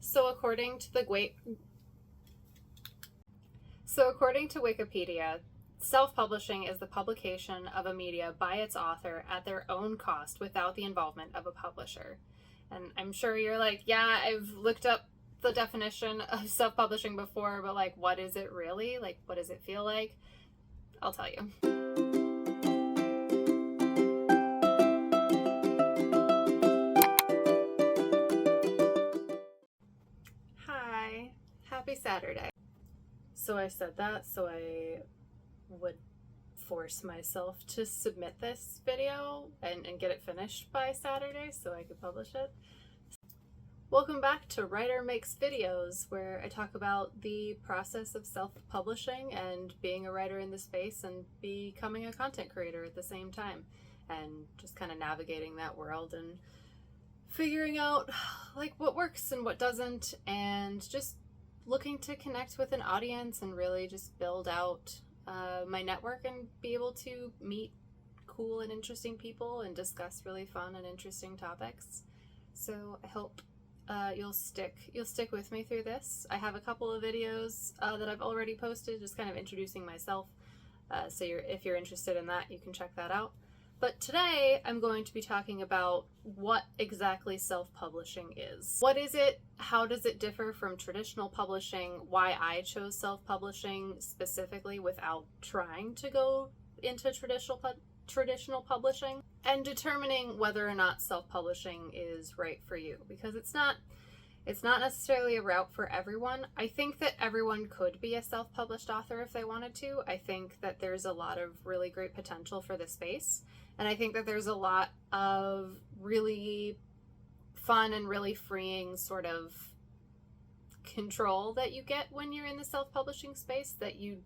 So according to Wikipedia, self-publishing is the publication of a media by its author at their own cost without the involvement of a publisher. And I'm sure you're like, yeah, I've looked up the definition of self-publishing before, but like, what is it really? Like, what does it feel like? I'll tell you. Hi, happy Saturday. So I said that so I would force myself to submit this video and get it finished by Saturday so I could publish it. Welcome back to Writer Makes Videos, where I talk about the process of self-publishing and being a writer in the space and becoming a content creator at the same time, and just kind of navigating that world and figuring out like what works and what doesn't, and just looking to connect with an audience and really just build out my network and be able to meet cool and interesting people and discuss really fun and interesting topics. So I hope you'll stick with me through this. I have a couple of videos that I've already posted, just kind of introducing myself. So if you're interested in that, you can check that out. But today I'm going to be talking about what exactly self-publishing is. What is it? How does it differ from traditional publishing? Why I chose self-publishing specifically without trying to go into traditional publishing, and determining whether or not self-publishing is right for you, because it's not necessarily a route for everyone. I think that everyone could be a self-published author if they wanted to. I think that there's a lot of really great potential for the space, and I think that there's a lot of really fun and really freeing sort of control that you get when you're in the self-publishing space that you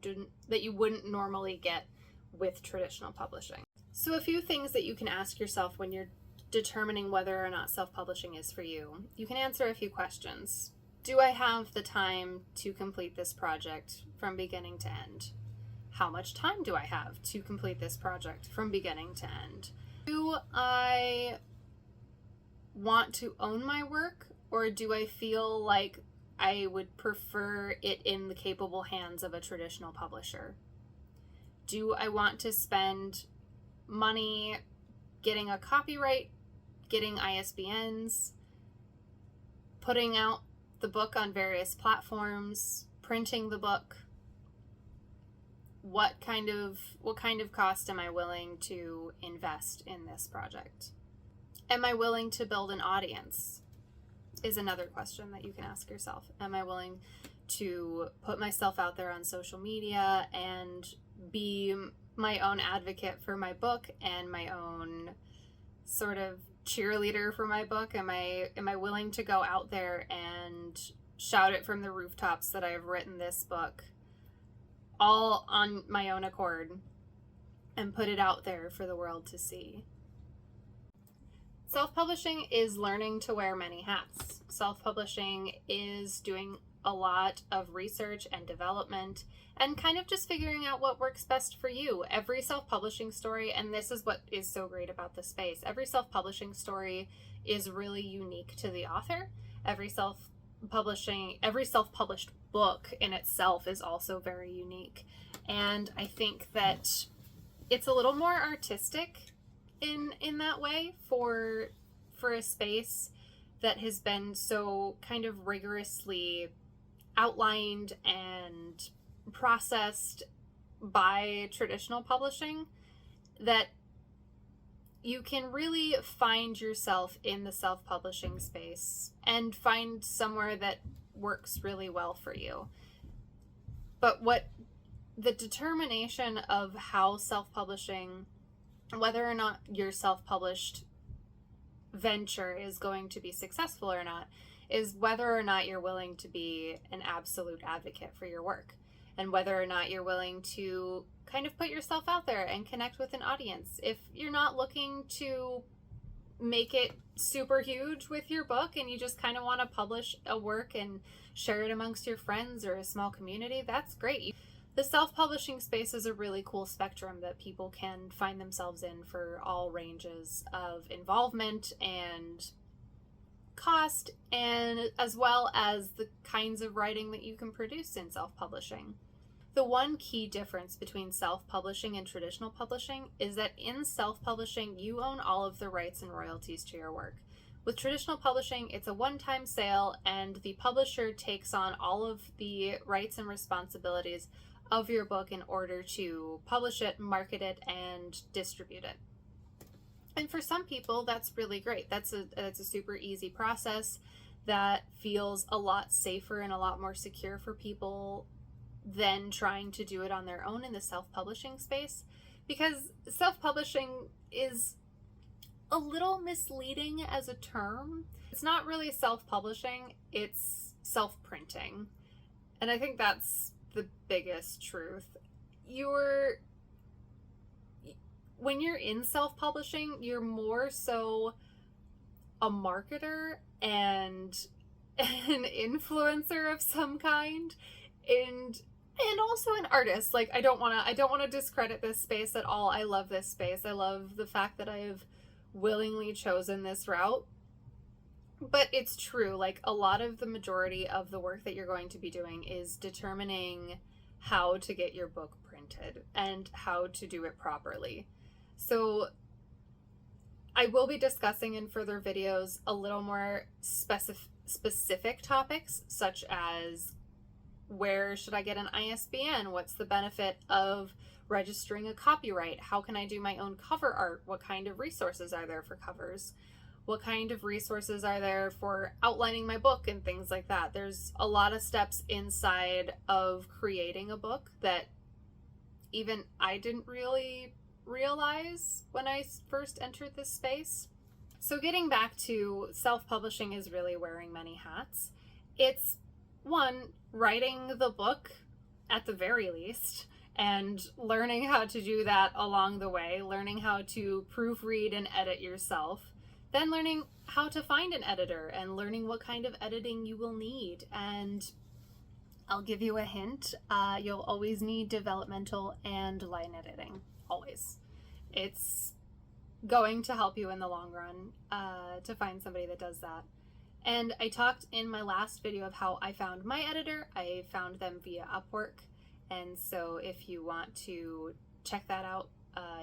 wouldn't normally get with traditional publishing. So a few things that you can ask yourself when you're determining whether or not self-publishing is for you. You can answer a few questions. Do I have the time to complete this project from beginning to end? How much time do I have to complete this project from beginning to end? Do I want to own my work, or do I feel like I would prefer it in the capable hands of a traditional publisher? Do I want to spend money getting a copyright, getting ISBNs, putting out the book on various platforms, printing the book? What kind of cost am I willing to invest in this project? Am I willing to build an audience? Is another question that you can ask yourself. Am I willing to put myself out there on social media and be my own advocate for my book and my own sort of cheerleader for my book? Am I willing to go out there and shout it from the rooftops that I've written this book all on my own accord and put it out there for the world to see? Self-publishing is learning to wear many hats. Self-publishing is doing a lot of research and development and kind of just figuring out what works best for you. Every self-publishing story, and this is what is so great about the space, every self-publishing story is really unique to the author. Every self-published book in itself is also very unique. And I think that it's a little more artistic in that way for a space that has been so kind of rigorously outlined and processed by traditional publishing, that you can really find yourself in the self-publishing space and find somewhere that works really well for you. But what the determination of how self-publishing, whether or not your self-published venture is going to be successful or not, is whether or not you're willing to be an absolute advocate for your work, and whether or not you're willing to kind of put yourself out there and connect with an audience. If you're not looking to make it super huge with your book and you just kind of want to publish a work and share it amongst your friends or a small community, that's great. The self-publishing space is a really cool spectrum that people can find themselves in for all ranges of involvement and cost, and as well as the kinds of writing that you can produce in self-publishing. The one key difference between self-publishing and traditional publishing is that in self-publishing, you own all of the rights and royalties to your work. With traditional publishing, it's a one-time sale, and the publisher takes on all of the rights and responsibilities of your book in order to publish it, market it, and distribute it. And for some people, that's really great. That's a super easy process that feels a lot safer and a lot more secure for people than trying to do it on their own in the self-publishing space, because self-publishing is a little misleading as a term. It's not really self-publishing, it's self-printing. And I think that's the biggest truth. When you're in self-publishing, you're more so a marketer and an influencer of some kind, and also an artist. Like, I don't want to discredit this space at all. I love this space. I love the fact that I have willingly chosen this route. But it's true, like, a lot of the majority of the work that you're going to be doing is determining how to get your book printed and how to do it properly. So I will be discussing in further videos a little more specific topics, such as where should I get an ISBN? What's the benefit of registering a copyright? How can I do my own cover art? What kind of resources are there for covers? What kind of resources are there for outlining my book and things like that? There's a lot of steps inside of creating a book that even I didn't really realize when I first entered this space. So getting back to self-publishing is really wearing many hats. It's one, writing the book at the very least, and learning how to do that along the way, learning how to proofread and edit yourself, then learning how to find an editor and learning what kind of editing you will need. And I'll give you a hint, you'll always need developmental and line editing, always. It's going to help you in the long run to find somebody that does that. And I talked in my last video of how I found my editor. I found them via Upwork. And so if you want to check that out,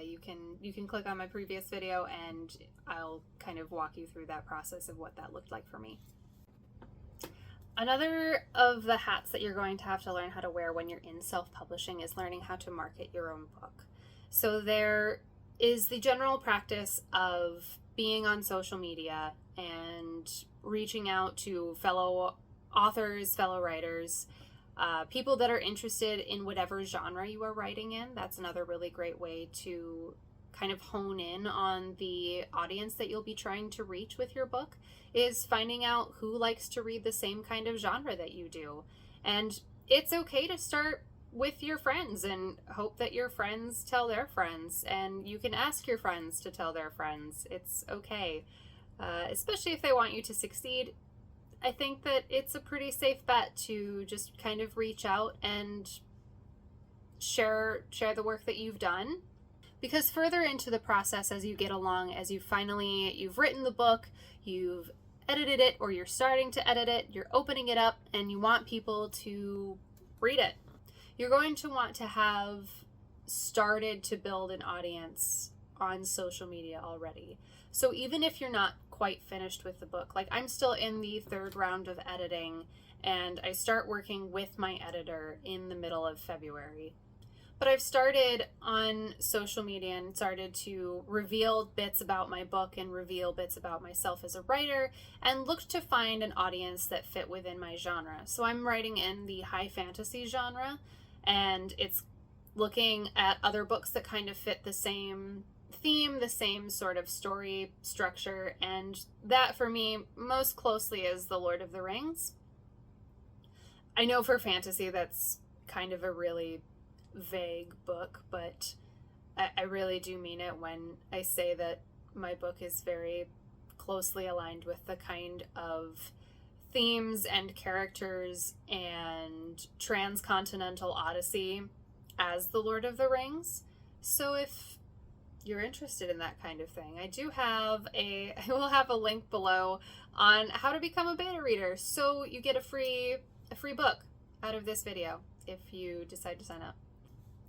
you can click on my previous video and I'll kind of walk you through that process of what that looked like for me. Another of the hats that you're going to have to learn how to wear when you're in self-publishing is learning how to market your own book. So there is the general practice of being on social media and reaching out to fellow authors, fellow writers, people that are interested in whatever genre you are writing in. That's another really great way to kind of hone in on the audience that you'll be trying to reach with your book, is finding out who likes to read the same kind of genre that you do. And it's okay to start with your friends and hope that your friends tell their friends, and you can ask your friends to tell their friends. It's okay, especially if they want you to succeed. I think that it's a pretty safe bet to just kind of reach out and share the work that you've done, because further into the process as you get along, as you've written the book, you've edited it, or you're starting to edit it, you're opening it up and you want people to read it, you're going to want to have started to build an audience on social media already. So even if you're not quite finished with the book, like I'm still in the third round of editing, and I start working with my editor in the middle of February. But I've started on social media and started to reveal bits about my book and reveal bits about myself as a writer, and looked to find an audience that fit within my genre. So I'm writing in the high fantasy genre, and it's looking at other books that kind of fit the same theme, the same sort of story structure, and that for me most closely is The Lord of the Rings. I know for fantasy that's kind of a really vague book, but I really do mean it when I say that my book is very closely aligned with the kind of themes and characters and transcontinental odyssey as The Lord of the Rings. So if you're interested in that kind of thing. I will have a link below on how to become a beta reader, so you get a free book out of this video if you decide to sign up.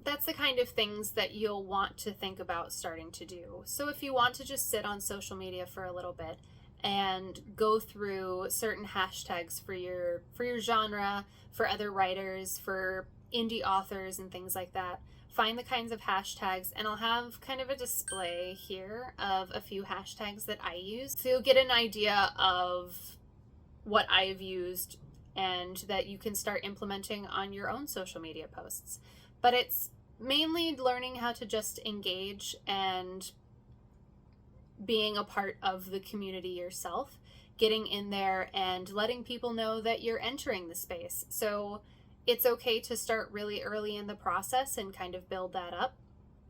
That's the kind of things that you'll want to think about starting to do. So if you want to just sit on social media for a little bit and go through certain hashtags for your genre, for other writers, for indie authors and things like that, find the kinds of hashtags, and I'll have kind of a display here of a few hashtags that I use, so you'll get an idea of what I've used and that you can start implementing on your own social media posts. But it's mainly learning how to just engage and being a part of the community yourself, getting in there and letting people know that you're entering the space. So it's okay to start really early in the process and kind of build that up.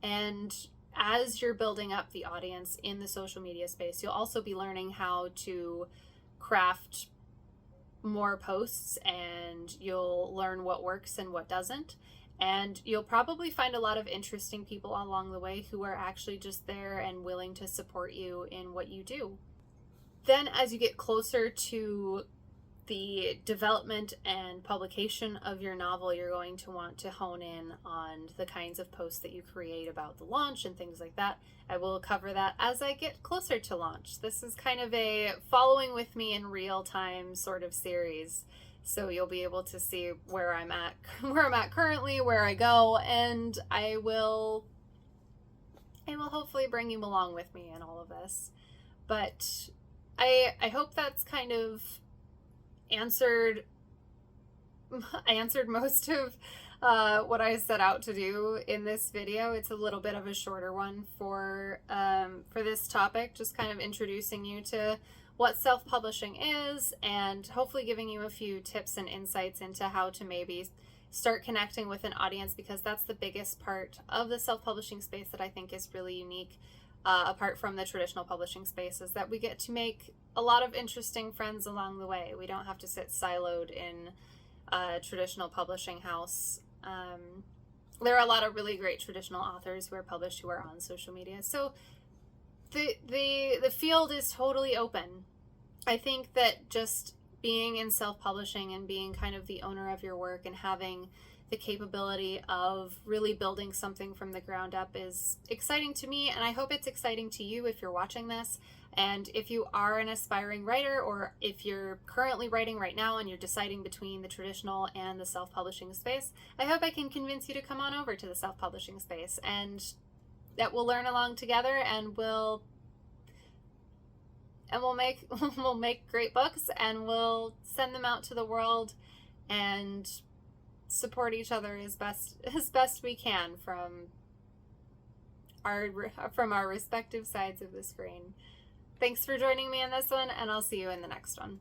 And as you're building up the audience in the social media space, you'll also be learning how to craft more posts, and you'll learn what works and what doesn't. And you'll probably find a lot of interesting people along the way who are actually just there and willing to support you in what you do. Then as you get closer to the development and publication of your novel, you're going to want to hone in on the kinds of posts that you create about the launch and things like that. I will cover that as I get closer to launch. This is kind of a following with me in real time sort of series. So you'll be able to see where I'm at currently, where I go, and I will hopefully bring you along with me in all of this. But I hope that's kind of answered most of what I set out to do in this video. It's a little bit of a shorter one for this topic, just kind of introducing you to what self-publishing is and hopefully giving you a few tips and insights into how to maybe start connecting with an audience, because that's the biggest part of the self-publishing space that I think is really unique, apart from the traditional publishing space, is that we get to make a lot of interesting friends along the way. We don't have to sit siloed in a traditional publishing house. There are a lot of really great traditional authors who are published who are on social media. So the field is totally open. I think that just being in self-publishing and being kind of the owner of your work and having the capability of really building something from the ground up is exciting to me, and I hope it's exciting to you if you're watching this. And if you are an aspiring writer, or if you're currently writing right now and you're deciding between the traditional and the self-publishing space, I hope I can convince you to come on over to the self-publishing space, and that we'll learn along together, and we'll make great books, and we'll send them out to the world and support each other as best we can from our respective sides of the screen. Thanks for joining me in this one, and I'll see you in the next one.